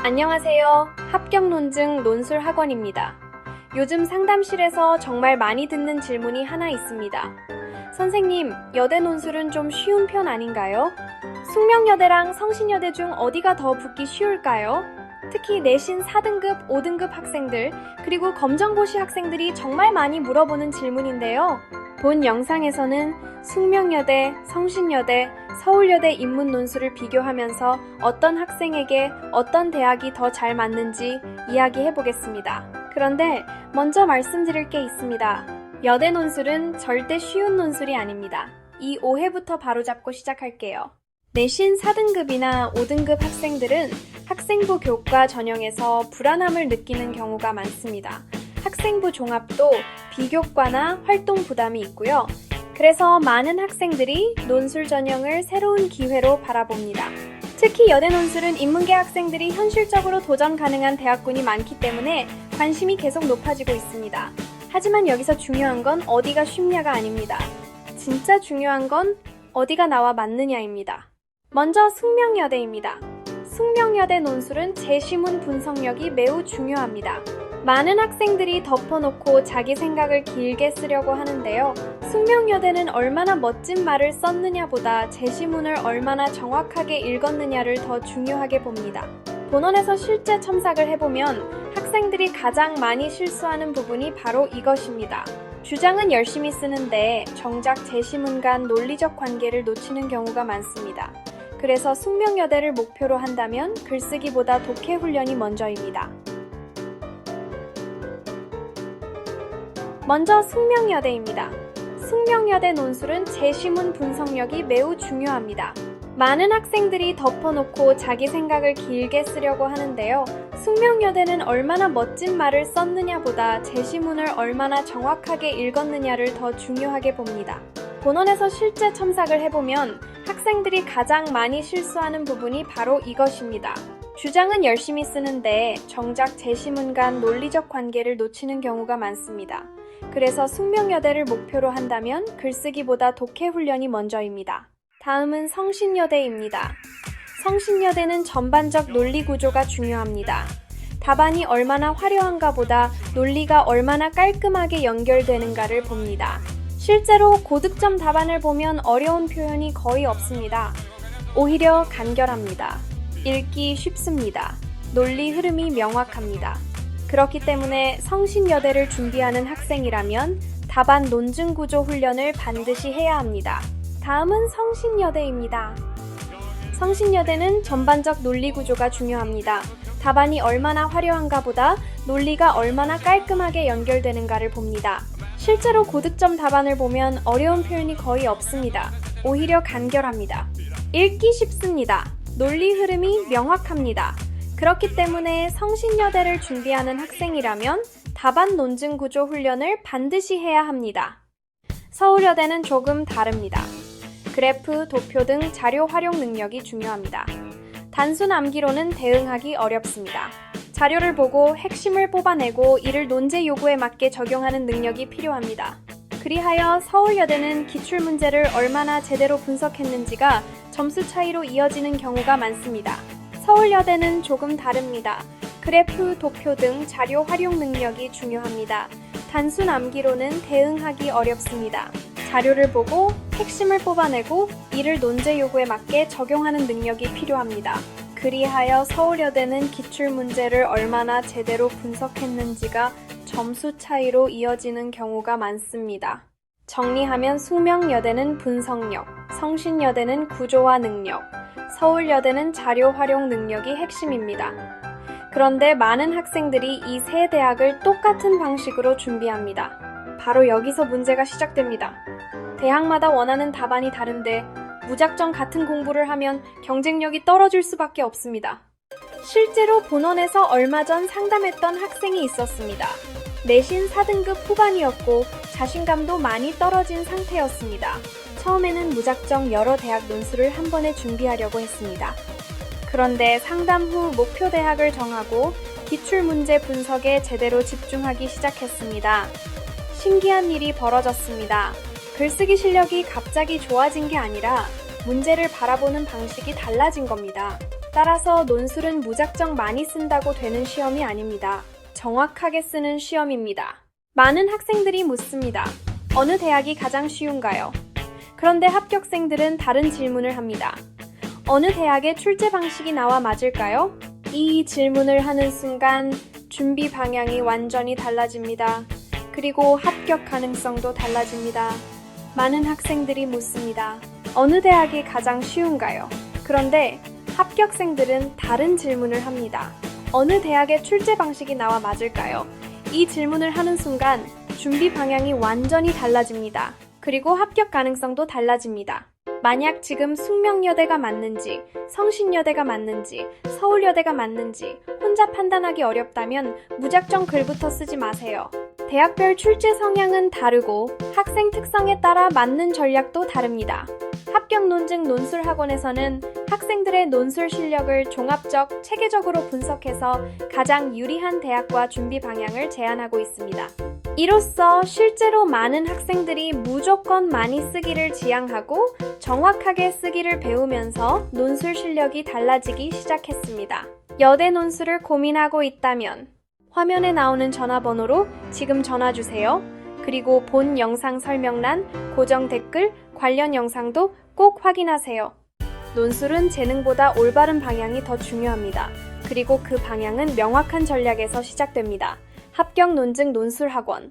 안녕하세요. 합격논증 논술학원입니다. 요즘 상담실에서 정말 많이 듣는 질문이 하나 있습니다. 선생님, 여대 논술은 좀 쉬운 편 아닌가요? 숙명여대랑 성신여대 중 어디가 더 붙기 쉬울까요? 특히 내신 4등급, 5등급 학생들, 그리고 검정고시 학생들이 정말 많이 물어보는 질문인데요. 본 영상에서는 숙명여대, 성신여대, 서울여대 입문 논술을 비교하면서 어떤 학생에게 어떤 대학이 더 잘 맞는지 이야기해 보겠습니다. 그런데 먼저 말씀드릴 게 있습니다. 여대 논술은 절대 쉬운 논술이 아닙니다. 이 오해부터 바로잡고 시작할게요. 내신 4등급이나 5등급 학생들은 학생부 교과 전형에서 불안함을 느끼는 경우가 많습니다. 학생부 종합도 비교과나 활동 부담이 있고요. 그래서 많은 학생들이 논술 전형을 새로운 기회로 바라봅니다. 특히 여대 논술은 인문계 학생들이 현실적으로 도전 가능한 대학군이 많기 때문에 관심이 계속 높아지고 있습니다. 하지만 여기서 중요한 건 어디가 쉽냐가 아닙니다. 진짜 중요한 건 어디가 나와 맞느냐입니다. 먼저 숙명여대입니다. 숙명여대 논술은 제시문 분석력이 매우 중요합니다. 많은 학생들이 덮어놓고 자기 생각을 길게 쓰려고 하는데요. 숙명여대는 얼마나 멋진 말을 썼느냐보다 제시문을 얼마나 정확하게 읽었느냐를 더 중요하게 봅니다. 본원에서 실제 첨삭을 해보면 학생들이 가장 많이 실수하는 부분이 바로 이것입니다. 주장은 열심히 쓰는데 정작 제시문 간 논리적 관계를 놓치는 경우가 많습니다. 그래서 숙명여대를 목표로 한다면 글쓰기보다 독해 훈련이 먼저입니다. 먼저 숙명여대입니다. 숙명여대 논술은 제시문 분석력이 매우 중요합니다. 많은 학생들이 덮어놓고 자기 생각을 길게 쓰려고 하는데요. 숙명여대는 얼마나 멋진 말을 썼느냐보다 제시문을 얼마나 정확하게 읽었느냐를 더 중요하게 봅니다. 본원에서 실제 첨삭을 해보면 학생들이 가장 많이 실수하는 부분이 바로 이것입니다. 주장은 열심히 쓰는데 정작 제시문 간 논리적 관계를 놓치는 경우가 많습니다. 그래서 숙명여대를 목표로 한다면 글쓰기보다 독해 훈련이 먼저입니다. 다음은 성신여대입니다. 성신여대는 전반적 논리 구조가 중요합니다. 답안이 얼마나 화려한가 보다 논리가 얼마나 깔끔하게 연결되는가를 봅니다. 실제로 고득점 답안을 보면 어려운 표현이 거의 없습니다. 오히려 간결합니다. 읽기 쉽습니다. 논리 흐름이 명확합니다. 그렇기 때문에 성신여대를 준비하는 학생이라면 답안 논증 구조 훈련을 반드시 해야 합니다. 다음은 성신여대입니다. 성신여대는 전반적 논리 구조가 중요합니다. 답안이 얼마나 화려한가 보다 논리가 얼마나 깔끔하게 연결되는가를 봅니다. 실제로 고득점 답안을 보면 어려운 표현이 거의 없습니다. 오히려 간결합니다. 읽기 쉽습니다. 논리 흐름이 명확합니다. 그렇기 때문에 성신여대를 준비하는 학생이라면 답안 논증 구조 훈련을 반드시 해야 합니다. 서울여대는 조금 다릅니다. 그래프, 도표 등 자료 활용 능력이 중요합니다. 단순 암기로는 대응하기 어렵습니다. 자료를 보고 핵심을 뽑아내고 이를 논제 요구에 맞게 적용하는 능력이 필요합니다. 그리하여 서울여대는 기출문제를 얼마나 제대로 분석했는지가 점수 차이로 이어지는 경우가 많습니다. 서울여대는 조금 다릅니다. 그래프, 도표 등 자료 활용 능력이 중요합니다. 단순 암기로는 대응하기 어렵습니다. 자료를 보고 핵심을 뽑아내고 이를 논제 요구에 맞게 적용하는 능력이 필요합니다. 그리하여 서울여대는 기출문제를 얼마나 제대로 분석했는지가 점수 차이로 이어지는 경우가 많습니다. 정리하면 숙명여대는 분석력, 성신여대는 구조화 능력, 서울여대는 자료 활용 능력이 핵심입니다. 그런데 많은 학생들이 이 세 대학을 똑같은 방식으로 준비합니다. 바로 여기서 문제가 시작됩니다. 대학마다 원하는 답안이 다른데 무작정 같은 공부를 하면 경쟁력이 떨어질 수밖에 없습니다. 실제로 본원에서 얼마 전 상담했던 학생이 있었습니다. 내신 4등급 후반이었고 자신감도 많이 떨어진 상태였습니다. 처음에는 무작정 여러 대학 논술을 한 번에 준비하려고 했습니다. 그런데 상담 후 목표 대학을 정하고 기출문제 분석에 제대로 집중하기 시작했습니다. 신기한 일이 벌어졌습니다. 글쓰기 실력이 갑자기 좋아진 게 아니라 문제를 바라보는 방식이 달라진 겁니다. 따라서 논술은 무작정 많이 쓴다고 되는 시험이 아닙니다. 정확하게 쓰는 시험입니다. 많은 학생들이 묻습니다. 어느 대학이 가장 쉬운가요? 그런데 합격생들은 다른 질문을 합니다. 어느 대학의 출제 방식이 나와 맞을까요? 이 질문을 하는 순간 준비 방향이 완전히 달라집니다. 그리고 합격 가능성도 달라집니다. 많은 학생들이 묻습니다. 어느 대학이 가장 쉬운가요? 그런데 합격생들은 다른 질문을 합니다. 어느 대학의 출제 방식이 나와 맞을까요? 이 질문을 하는 순간 준비 방향이 완전히 달라집니다. 그리고 합격 가능성도 달라집니다. 만약 지금 숙명여대가 맞는지, 성신여대가 맞는지, 서울여대가 맞는지 혼자 판단하기 어렵다면 무작정 글부터 쓰지 마세요. 대학별 출제 성향은 다르고 학생 특성에 따라 맞는 전략도 다릅니다. 합격 논증 논술 학원에서는 학생들의 논술 실력을 종합적, 체계적으로 분석해서 가장 유리한 대학과 준비 방향을 제안하고 있습니다. 이로써 실제로 많은 학생들이 무조건 많이 쓰기를 지향하고 정확하게 쓰기를 배우면서 논술 실력이 달라지기 시작했습니다. 여대 논술을 고민하고 있다면 화면에 나오는 전화번호로 지금 전화주세요. 그리고 본 영상 설명란, 고정 댓글, 관련 영상도 꼭 확인하세요. 논술은 재능보다 올바른 방향이 더 중요합니다. 그리고 그 방향은 명확한 전략에서 시작됩니다. 합격 논증 논술 학원.